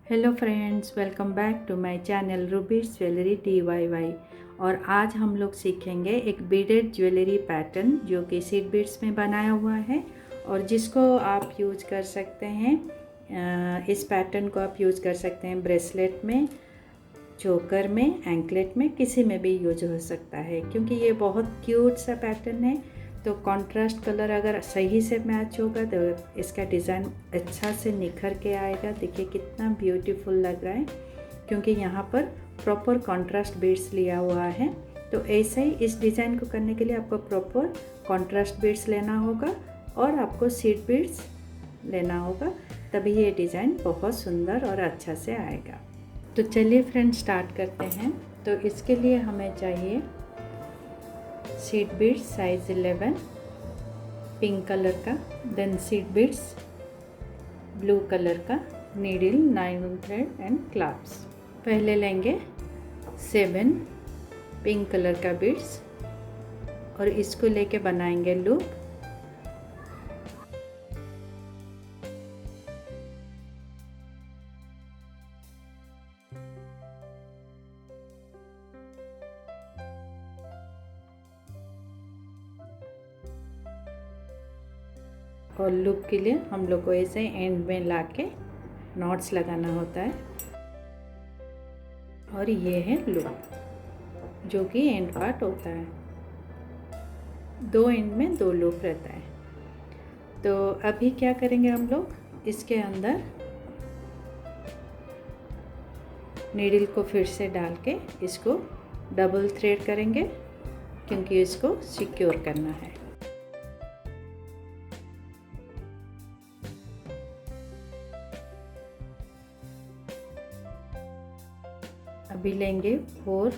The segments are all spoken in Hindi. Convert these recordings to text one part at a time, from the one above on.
Hello friends, welcome back to my channel Ruby's jewellery DIY। और आज हम लोग सीखेंगे एक बीडेड ज्वेलरी पैटर्न जो कि सीड बीड्स में बनाया हुआ है और जिसको आप यूज कर सकते हैं। इस पैटर्न को आप यूज कर सकते हैं ब्रेसलेट में, चोकर में, एंकलेट में, किसी में भी यूज हो सकता है क्योंकि ये बहुत क्यूट सा पैटर्न है। तो कंट्रास्ट कलर अगर सही से मैच होगा तो इसका डिज़ाइन अच्छा से निखर के आएगा। देखिए कितना ब्यूटीफुल लग रहा है क्योंकि यहाँ पर प्रॉपर कंट्रास्ट बीड्स लिया हुआ है। तो ऐसे ही इस डिज़ाइन को करने के लिए आपको प्रॉपर कंट्रास्ट बीड्स लेना होगा और आपको सीड बीड्स लेना होगा, तभी ये डिज़ाइन बहुत सुंदर और अच्छा से आएगा। तो चलिए फ्रेंड्स स्टार्ट करते हैं। तो इसके लिए हमें चाहिए seed beads size 11 pink colour का, then seed beads blue colour का, needle, nylon thread and clasps. पहले लेंगे 7 पिंक कलर का बीड्स और इसको लेके बनाएंगे लूप। और लूप के लिए हम लोग को ऐसे एंड में लाके नॉट्स लगाना होता है। और ये है लूप जो कि एंड पार्ट होता है। दो एंड में 2 लूप रहता है। तो अभी क्या करेंगे हम लोग, इसके अंदर नीडल को फिर से डाल के इसको डबल थ्रेड करेंगे क्योंकि इसको सिक्योर करना है। अभी लेंगे 4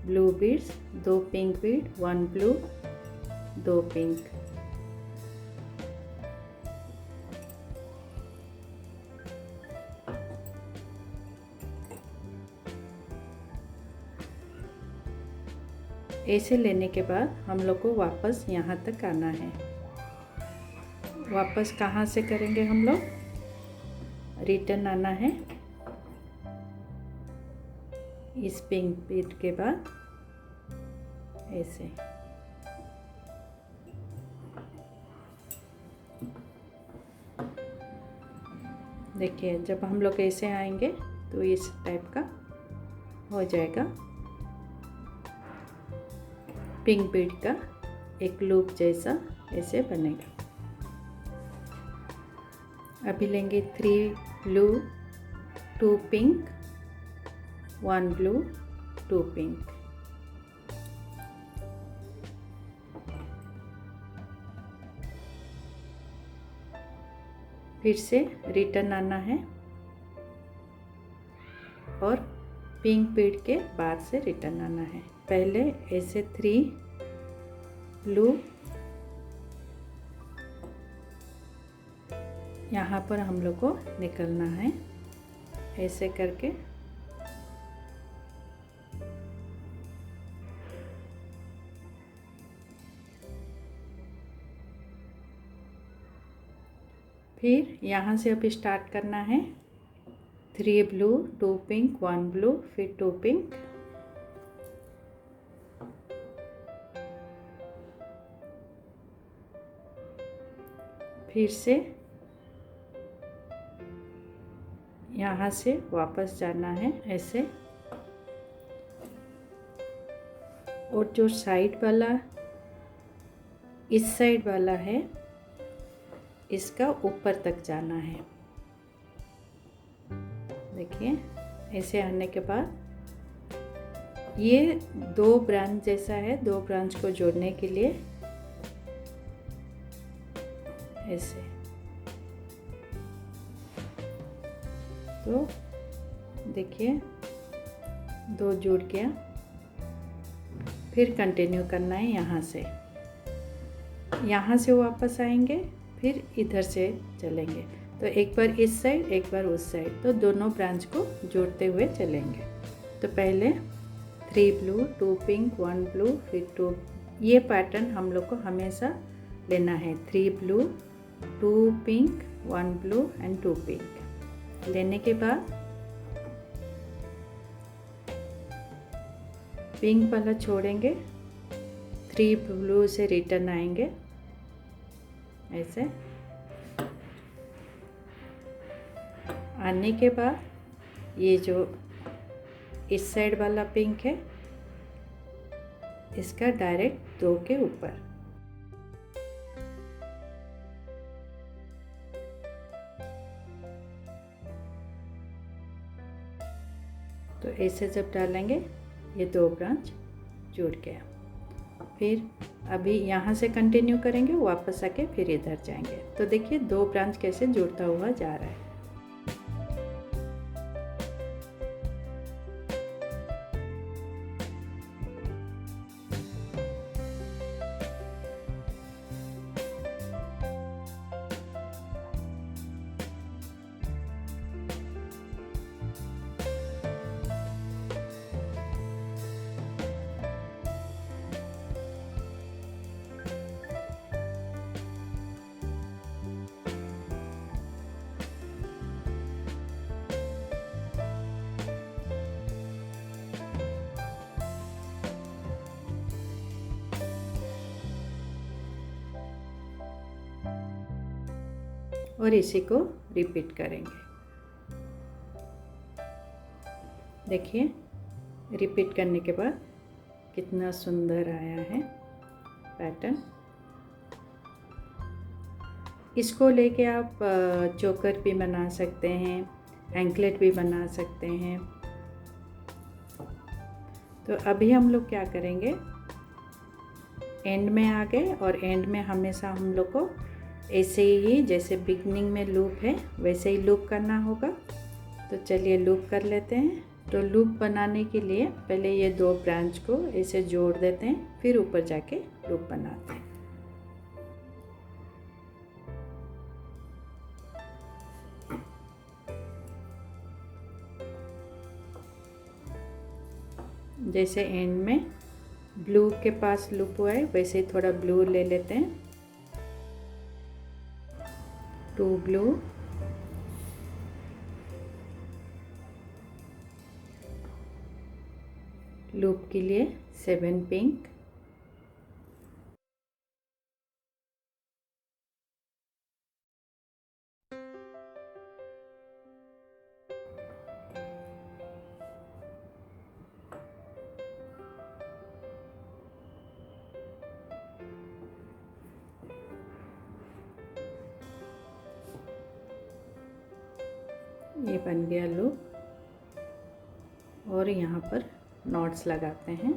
blue beads, 2 pink Beed, 1 blue, 2 pink. ऐसे लेने के बाद हम लोग को वापस यहाँ तक आना है। वापस कहाँ से करेंगे हम लोग, रिटर्न आना है इस पिंक बीड के बाद ऐसे। देखिए जब हम लोग ऐसे आएंगे तो इस टाइप का हो जाएगा, पिंक बीड का एक लूप जैसा ऐसे बनेगा। अभी लेंगे 3 ब्लू, 2 पिंक, 1 ब्लू, 2 पिंक। फिर से रिटर्न आना है और पिंक बीड के बाद से रिटर्न आना है। पहले ऐसे 3 ब्लू, यहाँ पर हम लोग को निकलना है ऐसे करके। फिर यहाँ से अब स्टार्ट करना है 3 ब्लू, 2 पिंक, 1 ब्लू, फिर 2 पिंक। फिर से यहाँ से वापस जाना है ऐसे। और जो साइड वाला, इस साइड वाला है, इसका ऊपर तक जाना है। देखिए ऐसे आने के बाद ये 2 ब्रांच जैसा है, 2 ब्रांच को जोड़ने के लिए ऐसे। तो देखिए 2 जुड़ गया। फिर कंटिन्यू करना है यहाँ से वापस आएंगे, फिर इधर से चलेंगे। तो एक बार इस साइड, एक बार उस साइड, तो दोनों ब्रांच को जोड़ते हुए चलेंगे। तो पहले 3 ब्लू, 2 पिंक, 1 ब्लू, फिर 2। ये पैटर्न हम लोग को हमेशा लेना है, 3 blue, 2 pink, 1 blue and 2 pink. लेने के बाद पिंक वाला छोड़ेंगे, 3 ब्लू से रिटर्न आएंगे ऐसे। आने के बाद ये जो इस साइड वाला पिंक है इसका डायरेक्ट 2 के ऊपर। तो ऐसे जब डालेंगे ये 2 ब्रांच जुड़ गया। फिर अभी यहाँ से कंटिन्यू करेंगे, वापस आके फिर इधर जाएंगे। तो देखिए 2 ब्रांच कैसे जुड़ता हुआ जा रहा है। और इसी को रिपीट करेंगे। देखिए रिपीट करने के बाद कितना सुंदर आया है पैटर्न। इसको लेके आप चोकर भी बना सकते हैं, एंकलेट भी बना सकते हैं। तो अभी हम लोग क्या करेंगे, एंड में आ गए और एंड में हमेशा हम लोग को ऐसे ही जैसे बिगनिंग में लूप है वैसे ही लूप करना होगा। तो चलिए लूप कर लेते हैं। तो लूप बनाने के लिए पहले ये 2 ब्रांच को ऐसे जोड़ देते हैं, फिर ऊपर जाके लूप बनाते हैं। जैसे एंड में ब्लू के पास लूप हुआ है वैसे ही थोड़ा ब्लू ले लेते हैं, 2 ब्लू, लूप के लिए 7 पिंक, ये बन गया लूप। और यहाँ पर नॉट्स लगाते हैं।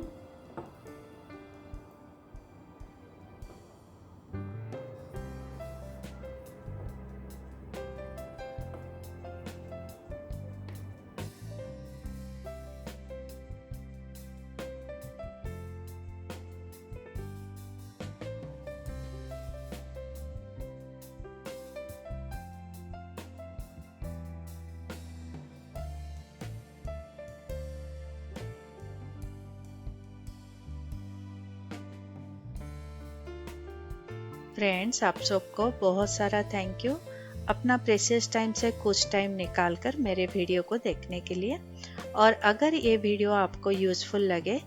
फ्रेंड्स, आप सबको बहुत सारा थैंक यू अपना प्रेशियस टाइम से कुछ टाइम निकाल कर मेरे वीडियो को देखने के लिए। और अगर ये वीडियो आपको यूज़फुल लगे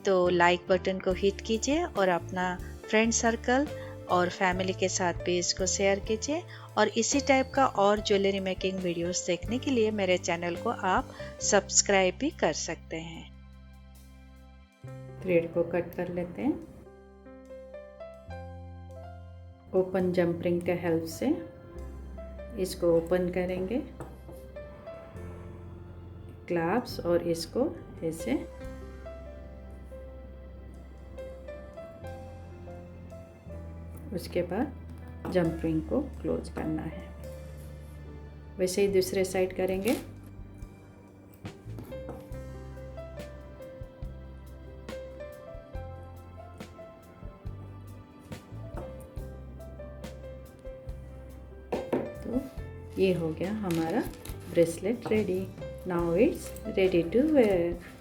तो लाइक बटन को हिट कीजिए और अपना फ्रेंड सर्कल और फैमिली के साथ भी इसको शेयर कीजिए। और इसी टाइप का और ज्वेलरी मेकिंग वीडियोस देखने के लिए मेरे चैनल को आप सब्सक्राइब भी कर सकते हैं। थ्रेड को कट कर लेते हैं। ओपन जंप रिंग के हेल्प से इसको ओपन करेंगे, क्लैप्स, और इसको ऐसे उसके बाद जंप रिंग को क्लोज करना है। वैसे ही दूसरे साइड करेंगे। तो ये हो गया हमारा bracelet ready. Now it's ready to where.